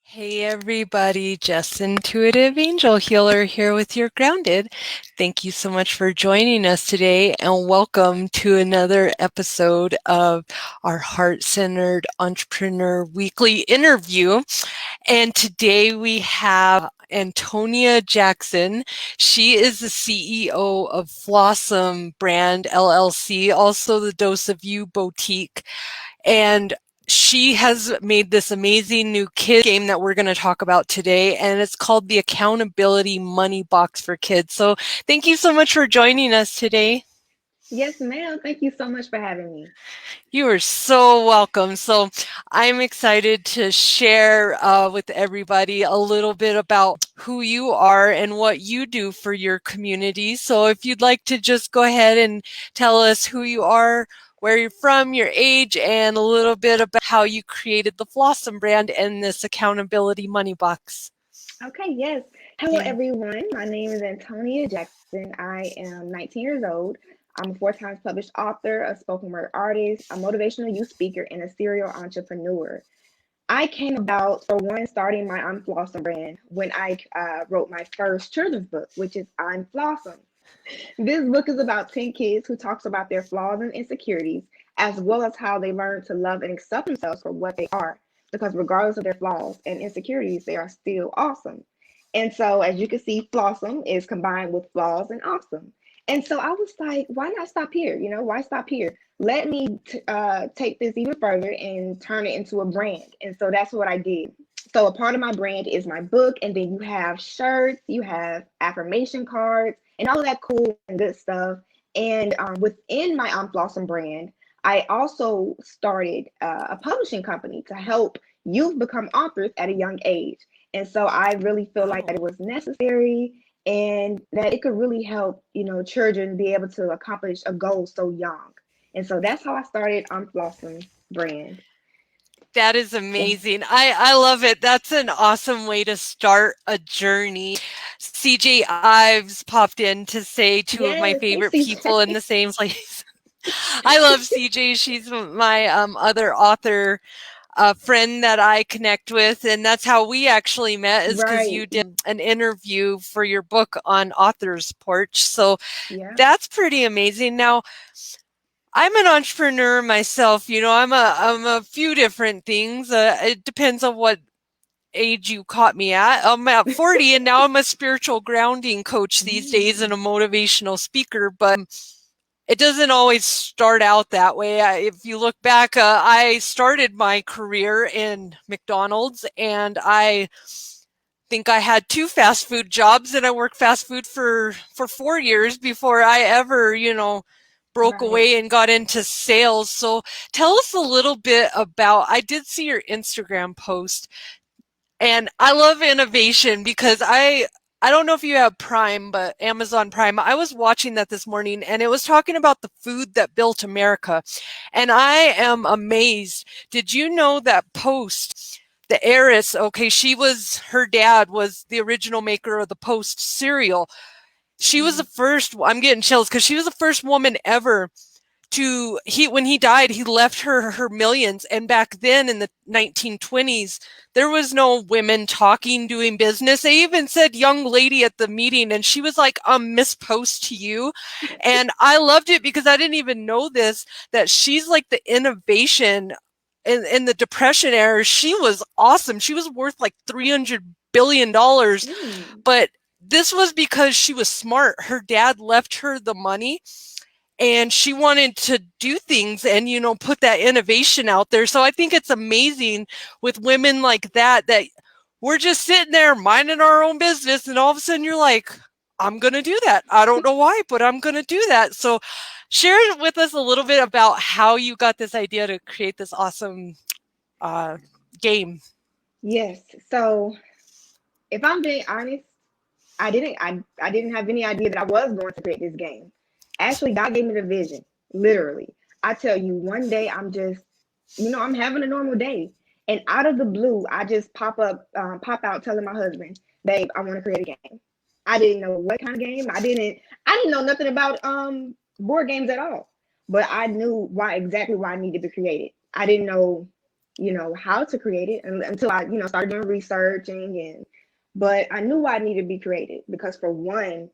Hey everybody, Just Intuitive Angel Healer here with your Grounded. Thank you so much for joining us today and welcome to another episode of our Heart-Centered Entrepreneur Weekly interview. And today we have AnTonia Jackson. She is the CEO of Flawsome brand LLC, also the DOSEOFU boutique. And she has made this amazing new kid game that we're going to talk about today, and it's called the Accountability Money Box for Kids. So thank you so much for joining us today. Yes, ma'am. Thank you so much for having me. You are so welcome. So I'm excited to share with everybody a little bit about who you are and what you do for your community. So if you'd like to just go ahead and tell us who you are, where you're from, your age, and a little bit about how you created the Flawsome brand and this accountability money box. Okay, yes. Hello, everyone. My name is AnTonia Jackson. I am 19 years old. I'm a 4 times published author, a spoken word artist, a motivational youth speaker, and a serial entrepreneur. I came about, for one, starting my I'm Flawsome brand when I wrote my first children's book, which is I'm Flawsome. This book is about 10 kids who talks about their flaws and insecurities, as well as how they learn to love and accept themselves for what they are. Because regardless of their flaws and insecurities, they are still awesome. And so, as you can see, Flawsome is combined with flaws and awesome. And so I was like, why not stop here? Why stop here? Let me take this even further and turn it into a brand. And so that's what I did. So a part of my brand is my book, and then you have shirts, you have affirmation cards, and all of that cool and good stuff. And within my I'm Flawsome brand, I also started a publishing company to help youth become authors at a young age. And so I really feel like that it was necessary and that it could really help, children be able to accomplish a goal so young. And so that's how I started I'm Flawsome brand. That is amazing. I love it. That's an awesome way to start a journey. CJ Ives popped in to say two of my Yes, hey favorite people in CJ. the same place. I love CJ. She's my other author friend that I connect with, and that's how we actually met, is because you Right. did an interview for your book on Author's Porch. So Yeah. that's pretty amazing. Now, I'm an entrepreneur myself. I'm a few different things. It depends on what age you caught me at. I'm at 40 and now I'm a spiritual grounding coach these days and a motivational speaker, but it doesn't always start out that way. If you look back, I started my career in McDonald's, and I think I had 2 fast food jobs, and I worked fast food for 4 years before I ever, broke Right. away and got into sales. So tell us a little bit about, I did see your Instagram post, and I love innovation because I don't know if you have Prime, but Amazon Prime, I was watching that this morning, and it was talking about the food that built America. And I am amazed. Did you know that Post, the heiress, okay, her dad was the original maker of the Post cereal. She was the first, I'm getting chills because she was the first woman ever when he died, he left her millions. And back then in the 1920s, there was no women talking, doing business. They even said young lady at the meeting, and she was like, Miss Post to you. And I loved it because I didn't even know this, that she's like the innovation in the Depression era. She was awesome. She was worth like $300 billion. But this was because she was smart. Her dad left her the money, and she wanted to do things and, put that innovation out there. So I think it's amazing with women like that we're just sitting there minding our own business, and all of a sudden you're like, I'm going to do that. I don't know why, but I'm going to do that. So share with us a little bit about how you got this idea to create this awesome game. Yes. So if I'm being honest, I didn't have any idea that I was going to create this game. Actually, God gave me the vision, literally. I tell you, one day I'm having a normal day, and out of the blue, I just pop out telling my husband, "Babe, I want to create a game." I didn't know what kind of game. I didn't know nothing about board games at all, but I knew exactly why I needed to create it. I didn't know how to create it until I, started doing researching but I knew I needed to be creative because for one,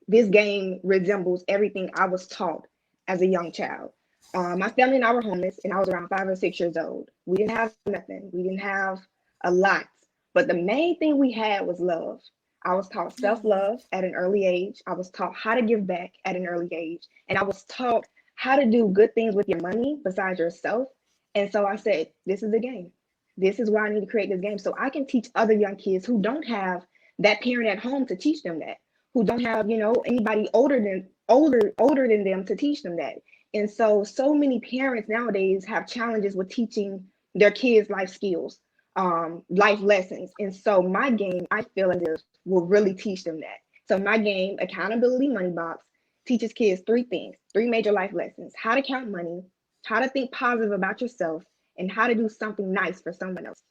this game resembles everything I was taught as a young child. My family and I were homeless, and I was around 5 or 6 years old. We didn't have nothing. We didn't have a lot, but the main thing we had was love. I was taught self-love at an early age. I was taught how to give back at an early age, and I was taught how to do good things with your money besides yourself. And so I said, this is the game. This is why I need to create this game so I can teach other young kids who don't have that parent at home to teach them that, who don't have, anybody older than them to teach them that. And so many parents nowadays have challenges with teaching their kids life skills, life lessons. And so my game, I feel as if, will really teach them that. So my game, Accountability Money Box, teaches kids three things, three major life lessons: how to count money, how to think positive about yourself, and how to do something nice for someone else.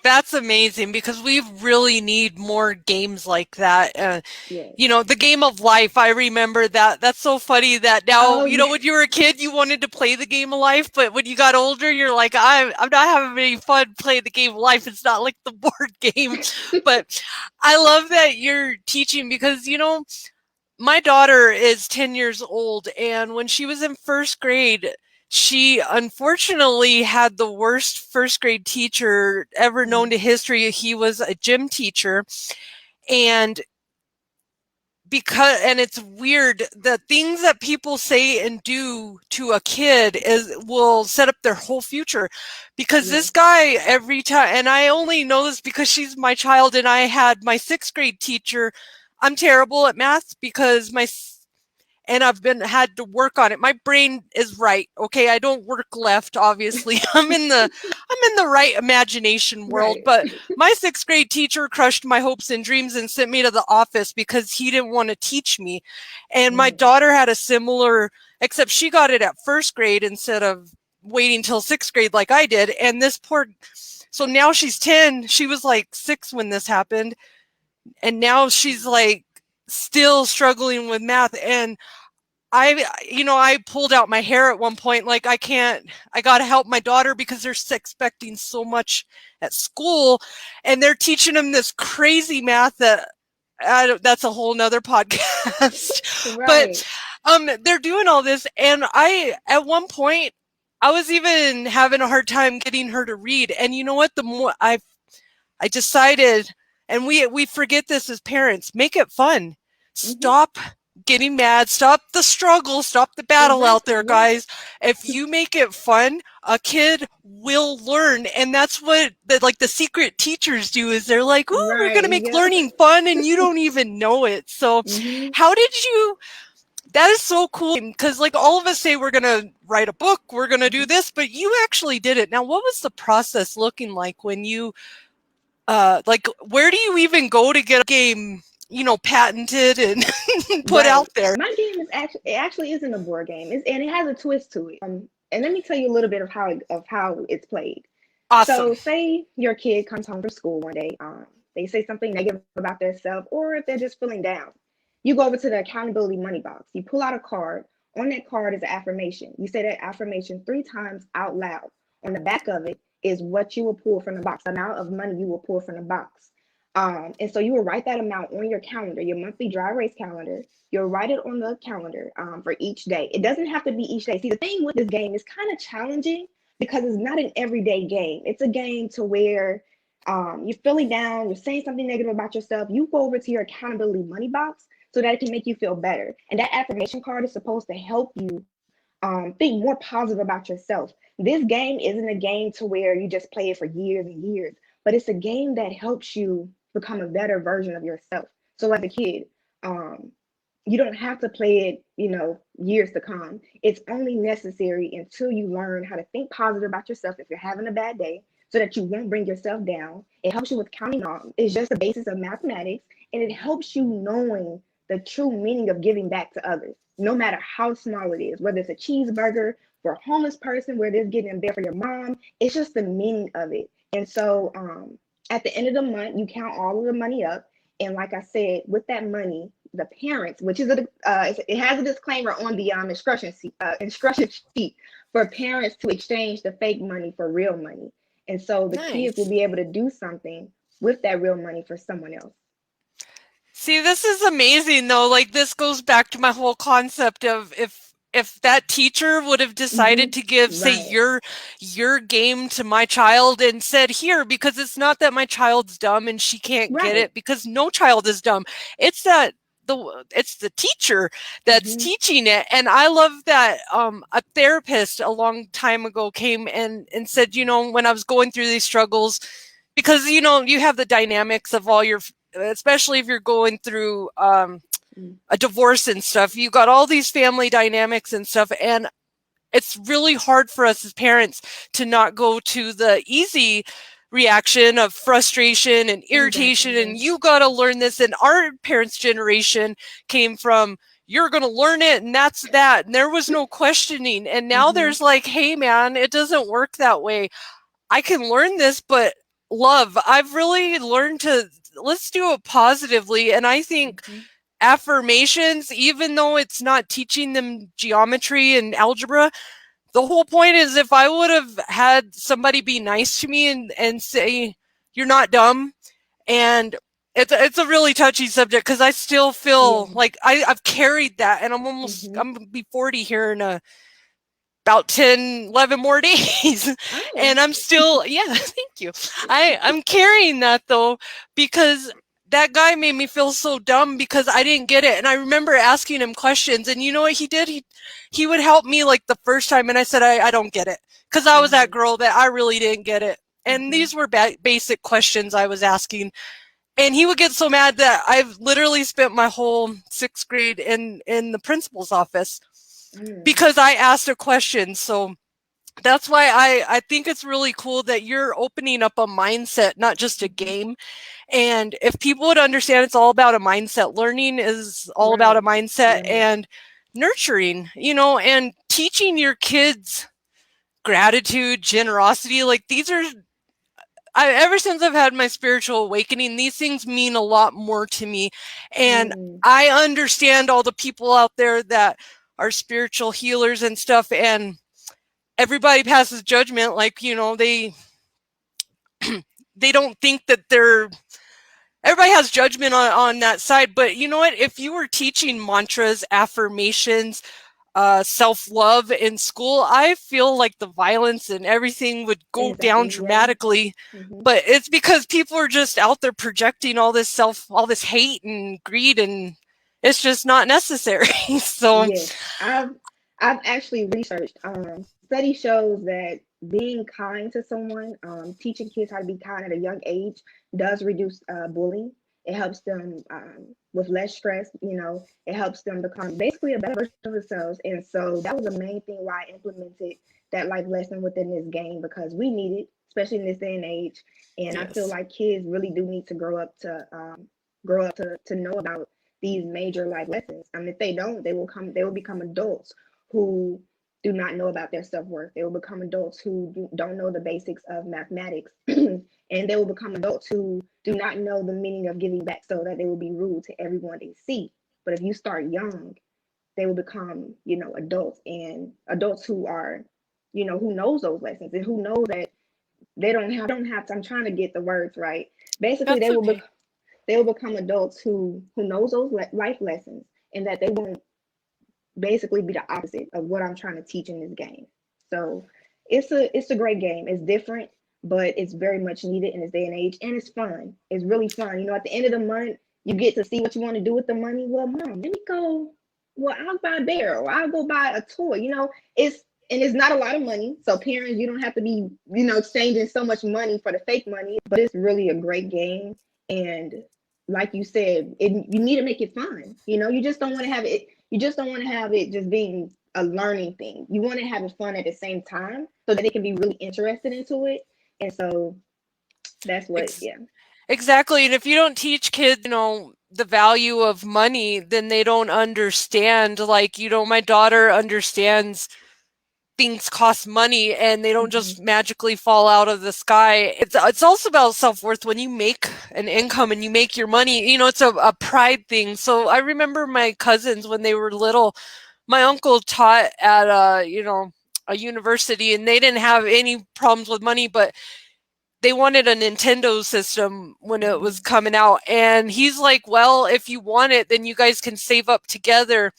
That's amazing, because we really need more games like that. Yes. The game of life, I remember that. That's so funny that now, Oh, when you were a kid, you wanted to play the game of life, but when you got older, you're like, I'm not having any fun playing the game of life. It's not like the board game. But I love that you're teaching, because, my daughter is 10 years old, and when she was in first grade, she unfortunately had the worst first grade teacher ever known to history. He was a gym teacher, and it's weird, the things that people say and do to a kid will set up their whole future, because this guy, every time, and I only know this because she's my child, and I had my sixth grade teacher. I'm terrible at math because and I've had to work on it. My brain is right. Okay. I don't work left, obviously. I'm in the right imagination world, but my sixth grade teacher crushed my hopes and dreams and sent me to the office because he didn't want to teach me. And my daughter had a similar, except she got it at first grade instead of waiting till sixth grade like I did. And so now she's 10. She was like 6 when this happened. And now she's like still struggling with math. And I pulled out my hair at one point. Like, I got to help my daughter because they're expecting so much at school, and they're teaching them this crazy math that's a whole nother podcast. But they're doing all this. And at one point, I was even having a hard time getting her to read. And you know what? The more I decided, and we forget this as parents, make it fun. Stop getting mad, stop the struggle, stop the battle out there, guys. If you make it fun, a kid will learn. And that's what the secret teachers do, is they're like, ooh, we're going to make learning fun, and you don't even know it. So how did you, that is so cool, because all of us say we're going to write a book, we're going to do this, but you actually did it. Now, what was the process looking like when you, where do you even go to get a game, patented and put out there? My game is actually isn't a board game, and it has a twist to it. And let me tell you a little bit of how it's played. Awesome. So, say your kid comes home from school one day, they say something negative about themselves, or if they're just feeling down, you go over to the accountability money box. You pull out a card. On that card is an affirmation. You say that affirmation 3 times out loud. On the back of it is what you will pull from the box, the amount of money you will pull from the box. And so you will write that amount on your calendar, your monthly dry erase calendar. You'll write it on the calendar for each day. It doesn't have to be each day. See, the thing with this game is kind of challenging because it's not an everyday game. It's a game to where you're feeling down, you're saying something negative about yourself. You go over to your accountability money box so that it can make you feel better. And that affirmation card is supposed to help you think more positive about yourself. This game isn't a game to where you just play it for years and years, but it's a game that helps you become a better version of yourself. So as a kid, you don't have to play it, years to come. It's only necessary until you learn how to think positive about yourself if you're having a bad day, so that you won't bring yourself down. It helps you with counting on. It's just the basis of mathematics, and it helps you knowing the true meaning of giving back to others, no matter how small it is, whether it's a cheeseburger for a homeless person, whether it's getting in bed for your mom. It's just the meaning of it. And so at the end of the month, you count all of the money up. And like I said, with that money, the parents, which is it has a disclaimer on the instruction sheet for parents to exchange the fake money for real money. And so the kids will be able to do something with that real money for someone else. See, this is amazing though. Like, this goes back to my whole concept of if that teacher would have decided to give, say, your game to my child and said, here, because it's not that my child's dumb and she can't get it, because no child is dumb. It's that it's the teacher that's teaching it. And I love that a therapist a long time ago came and said, you know, when I was going through these struggles, because, you know, you have the dynamics of all your, especially if you're going through a divorce and stuff, you got all these family dynamics and stuff. And it's really hard for us as parents to not go to the easy reaction of frustration and irritation. And you got to learn this. And our parents' generation came from, you're going to learn it and that's that. And there was no questioning. And now there's like, hey man, it doesn't work that way. I can learn this, but love, I've really learned to, let's do it positively. And I think affirmations, even though it's not teaching them geometry and algebra, the whole point is, if I would have had somebody be nice to me and say, you're not dumb, and it's a really touchy subject because I still feel like I've carried that, and I'm going to be 40 here in about 10, 11 more days. And I'm still, thank you. I'm carrying that though, because that guy made me feel so dumb because I didn't get it. And I remember asking him questions, and you know what he did? He would help me like the first time. And I said, I don't get it. Because I was that girl that I really didn't get it. And these were basic questions I was asking. And he would get so mad that I've literally spent my whole 6th grade in the principal's office because I asked a question. So that's why I think it's really cool that you're opening up a mindset, not just a game. And if people would understand, it's all about a mindset. Learning is all about a mindset and nurturing, you know, and teaching your kids gratitude, generosity. Like, these are, ever since I've had my spiritual awakening, these things mean a lot more to me. And I understand all the people out there that are spiritual healers and stuff, and everybody passes judgment, like, you know, they don't think that everybody has judgment on that side. But you know what, if you were teaching mantras, affirmations, self-love in school, I feel like the violence and everything would go down dramatically. But it's because people are just out there projecting all this hate and greed, and it's just not necessary. So yes, I've actually researched, study shows that being kind to someone, teaching kids how to be kind at a young age does reduce bullying. It helps them with less stress, you know, it helps them become basically a better version of themselves. And so that was the main thing why I implemented that life lesson within this game, because we need it, especially in this day and age. And I feel like kids really do need to grow up to know about these major life lessons. I mean, if they don't, they will become adults who do not know about their self-worth. They will become adults who don't know the basics of mathematics. And they will become adults who do not know the meaning of giving back, so that they will be rude to everyone they see. But if you start young, they will become, you know, adults, and adults who are, you know, who knows those lessons and who know that they don't have to, I'm trying to get the words right. Basically, they will become adults who knows those life lessons, and that they won't basically be the opposite of what I'm trying to teach in this game. So it's a great game. It's different, but it's very much needed in this day and age, and it's fun. It's really fun. You know, at the end of the month, you get to see what you want to do with the money. Well, mom, let me go. Well, I'll buy a bear, or I'll go buy a toy. You know, it's not a lot of money. So parents, you don't have to be, you know, exchanging so much money for the fake money. But it's really a great game, and like you said, you need to make it fun. You know, you just don't want to have it. You just don't want to have it just being a learning thing. You want to have it fun at the same time, so that they can be really interested into it. And so that's what, Exactly. And if you don't teach kids, you know, the value of money, then they don't understand. Like, you know, my daughter understands things cost money and they don't just magically fall out of the sky. It's also about self-worth. When you make an income and you make your money, you know, it's a pride thing. So I remember my cousins when they were little, my uncle taught at a university, and they didn't have any problems with money, but they wanted a Nintendo system when it was coming out. And he's like, well, if you want it, then you guys can save up together.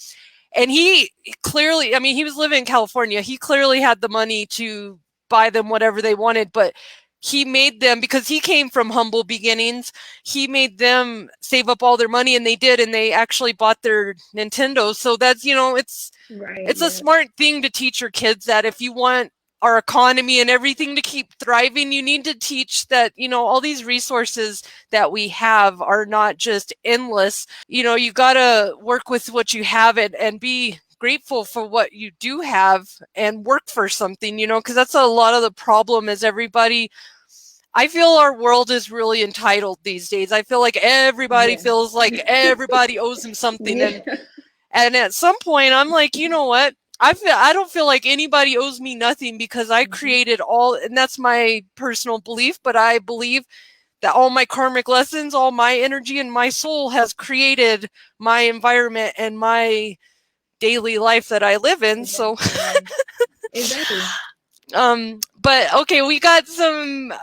And he clearly, I mean, he was living in California. He clearly had the money to buy them whatever they wanted, but he made them, because he came from humble beginnings, he made them save up all their money, and they did, and they actually bought their Nintendo. So that's, it's a smart thing to teach your kids that if you want our economy and everything to keep thriving, you need to teach that, all these resources that we have are not just endless. You got to work with what you have and be grateful for what you do have and work for something, because that's a lot of the problem is everybody. I feel our world is really entitled these days. I feel like everybody feels like everybody owes them something. And at some point I'm like, you know what? I don't feel like anybody owes me nothing, because I created all, and that's my personal belief, but I believe that all my karmic lessons, all my energy and my soul has created my environment and my daily life that I live in. So exactly. But okay, we got some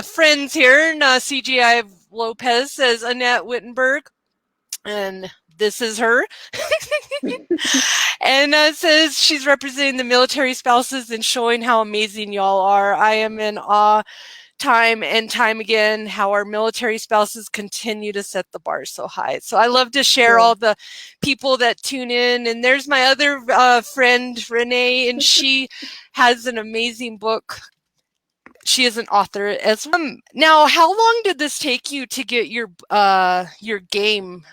friends here. CGI Lopez says Annette Wittenberg, and this is her. And says she's representing the military spouses and showing how amazing y'all are. I am in awe time and time again how our military spouses continue to set the bar so high. So I love to share all the people that tune in. And there's my other friend, Renee, and she has an amazing book. She is an author as well. Now, how long did this take you to get your game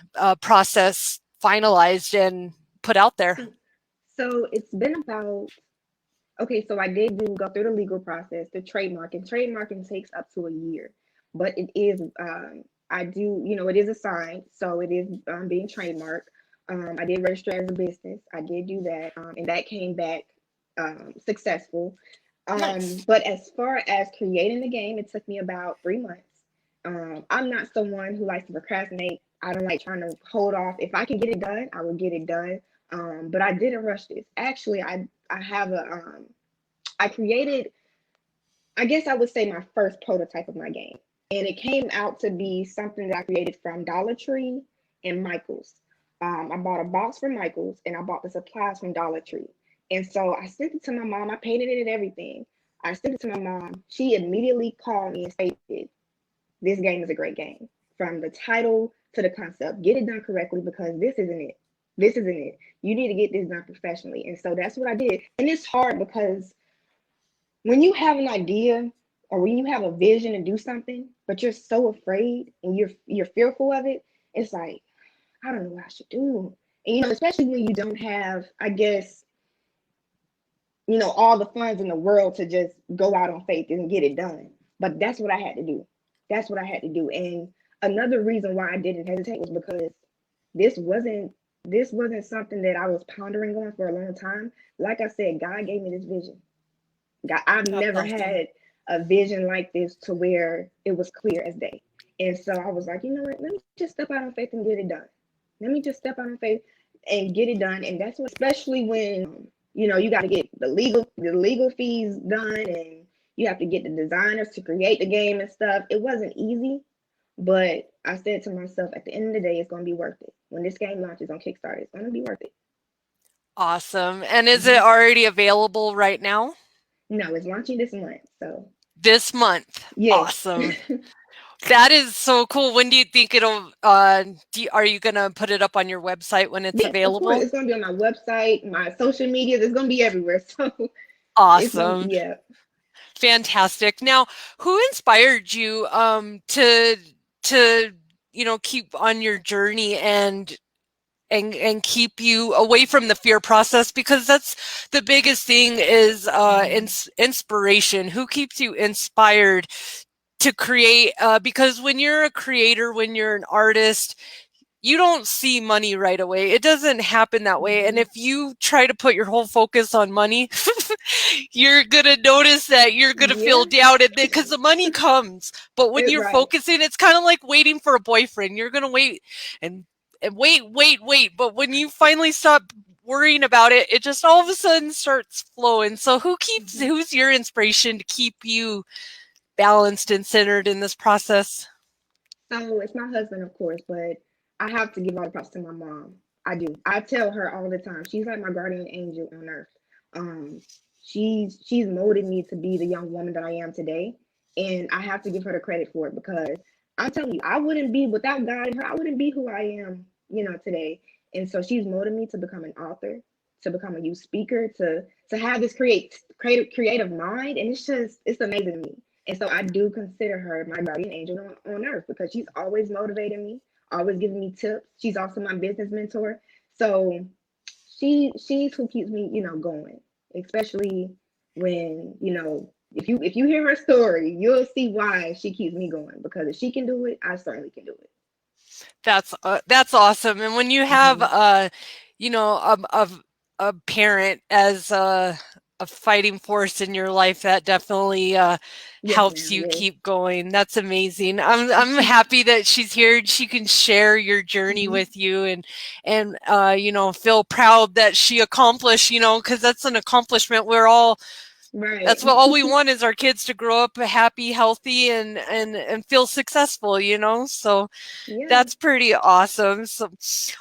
process finalized and put out there? So it's been about, okay, so I did go through the legal process, the trademarking. Trademarking takes up to a year, but it is, it is assigned, so it is being trademarked. I did register as a business. I did do that, and that came back successful. Nice. But as far as creating the game, it took me about 3 months. I'm not someone who likes to procrastinate. I don't like trying to hold off. If I can get it done, I will get it done. But I didn't rush this. Actually, I have I created, I guess I would say, my first prototype of my game. And it came out to be something that I created from Dollar Tree and Michael's. I bought a box from Michael's and I bought the supplies from Dollar Tree. And so I sent it to my mom. I painted it and everything. I sent it to my mom. She immediately called me and stated, this game is a great game. From the title to the concept, get it done correctly, because this isn't it. This isn't it. You need to get this done professionally. And so that's what I did. And it's hard because when you have an idea or when you have a vision to do something, but you're so afraid and you're fearful of it, it's like, I don't know what I should do. And especially when you don't have, I guess, all the funds in the world to just go out on faith and get it done. But that's what I had to do. That's what I had to do. And another reason why I didn't hesitate was because this wasn't something that I was pondering on for a long time. Like I said, God gave me this vision. I've never had a vision like this to where it was clear as day. And so I was like, you know what? Let me just step out on faith and get it done. Let me just step out on faith and get it done. And that's what, especially when, you got to get the legal fees done, and you have to get the designers to create the game and stuff. It wasn't easy, but I said to myself, at the end of the day, it's going to be worth it. When this game launches on Kickstarter, it's going to be worth it. Awesome. And is it already available right now? No, it's launching this month. So this month. Yes. Awesome. That is so cool. When do you think it'll, are you going to put it up on your website when it's available? Of course. It's going to be on my website, my social media. It's going to be everywhere. So awesome. Yeah. Fantastic. Now, who inspired you to keep on your journey and keep you away from the fear process? Because that's the biggest thing is inspiration. Who keeps you inspired to create? Because when you're a creator, when you're an artist, you don't see money right away. It doesn't happen that way. And if you try to put your whole focus on money, you're going to notice that you're going to feel doubted because the money comes. But when you're focusing, it's kind of like waiting for a boyfriend. You're going to wait and wait. But when you finally stop worrying about it, it just all of a sudden starts flowing. So who's your inspiration to keep you balanced and centered in this process? So it's my husband, of course, but I have to give all the props to my mom. I do. I tell her all the time. She's like my guardian angel on earth. She's molded me to be the young woman that I am today, and I have to give her the credit for it, because I'm telling you, I wouldn't be, without God and her, I wouldn't be who I am, today. And so she's molded me to become an author, to become a youth speaker, to have this creative mind, and it's amazing to me. And so I do consider her my guardian angel on earth, because she's always motivating me, always giving me tips. She's also my business mentor. So she's who keeps me, going, especially when, if you hear her story, you'll see why she keeps me going, because if she can do it, I certainly can do it. That's awesome. And when you have a parent as a fighting force in your life, that definitely helps you keep going. That's amazing. I'm happy that she's here and she can share your journey with you, and feel proud that she accomplished, because that's an accomplishment. We're all that's what all we want is our kids to grow up happy, healthy, and feel successful, so that's pretty awesome. So,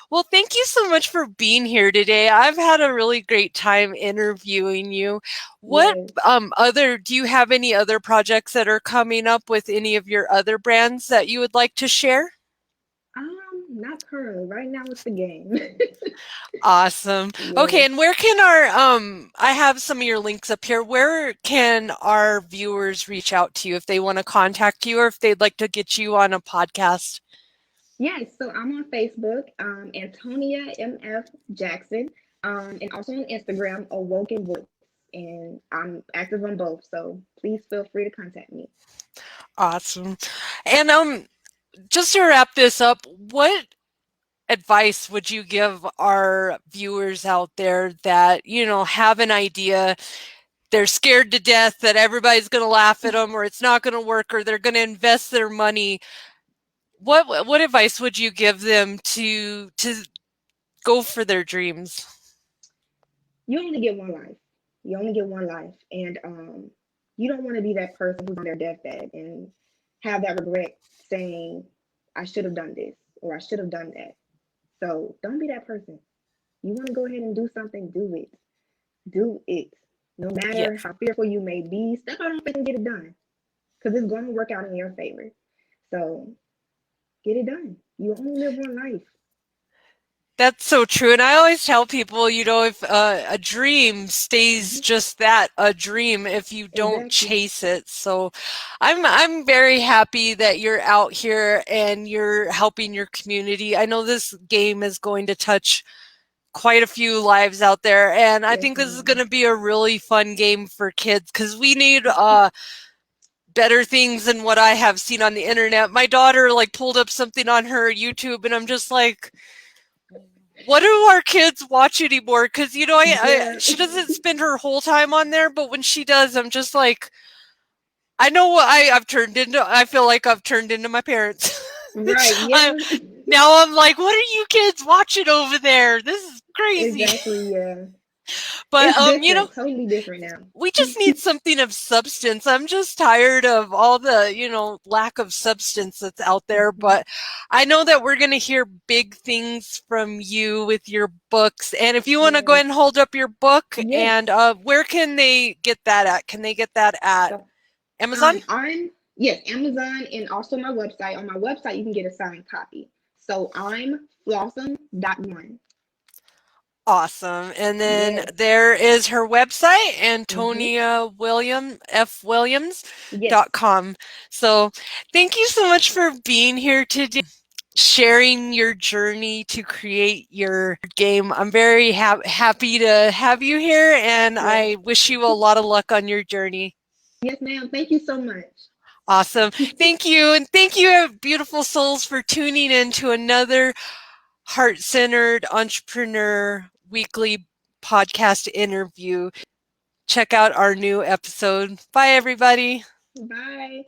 well, thank you so much for being here today. I've had a really great time interviewing you. What do you have any other projects that are coming up with any of your other brands that you would like to share? Not currently. Right now it's the game. Awesome. Okay, and where can I have some of your links up here. Where can our viewers reach out to you if they want to contact you or if they'd like to get you on a podcast? Yes, so I'm on Facebook, AnTonia MF Jackson, and also on Instagram, Awoken Voice, and I'm active on both, so please feel free to contact me. Awesome. And just to wrap this up, what advice would you give our viewers out there that, have an idea, they're scared to death that everybody's going to laugh at them or it's not going to work or they're going to invest their money? What advice would you give them to go for their dreams? You only get one life. You only get one life, and you don't want to be that person who's on their deathbed and have that regret saying, I should have done this or I should have done that. So don't be that person. You want to go ahead and do something, do it. Do it. No matter how fearful you may be, step out on faith and get it done, because it's going to work out in your favor. So get it done. You only live one life. That's so true. And I always tell people, if a dream stays just that, a dream, if you don't chase it. So I'm very happy that you're out here and you're helping your community. I know this game is going to touch quite a few lives out there. And I think this is going to be a really fun game for kids, because we need better things than what I have seen on the internet. My daughter pulled up something on her YouTube and I'm just like, what do our kids watch anymore? Because, she doesn't spend her whole time on there, but when she does, I'm just like, I know what I've turned into. I feel like I've turned into my parents. Right. Yeah. Now I'm like, what are you kids watching over there? This is crazy. Exactly. Yeah. But totally different now. We just need something of substance. I'm just tired of all the, lack of substance that's out there. But I know that we're going to hear big things from you with your books. And if you want to go ahead and hold up your book, and where can they get that at? Can they get that at Amazon? Yes, Amazon, and also my website. On my website, you can get a signed copy. So I'm Flawsome.1. Awesome. And then there is her website, AnTonia Williams.com. So thank you so much for being here today, sharing your journey to create your game. I'm very happy to have you here, and I wish you a lot of luck on your journey. Yes, ma'am. Thank you so much. Awesome. Thank you. And thank you, beautiful souls, for tuning in to another heart-centered entrepreneur weekly podcast interview. Check out our new episode. Bye, everybody. Bye.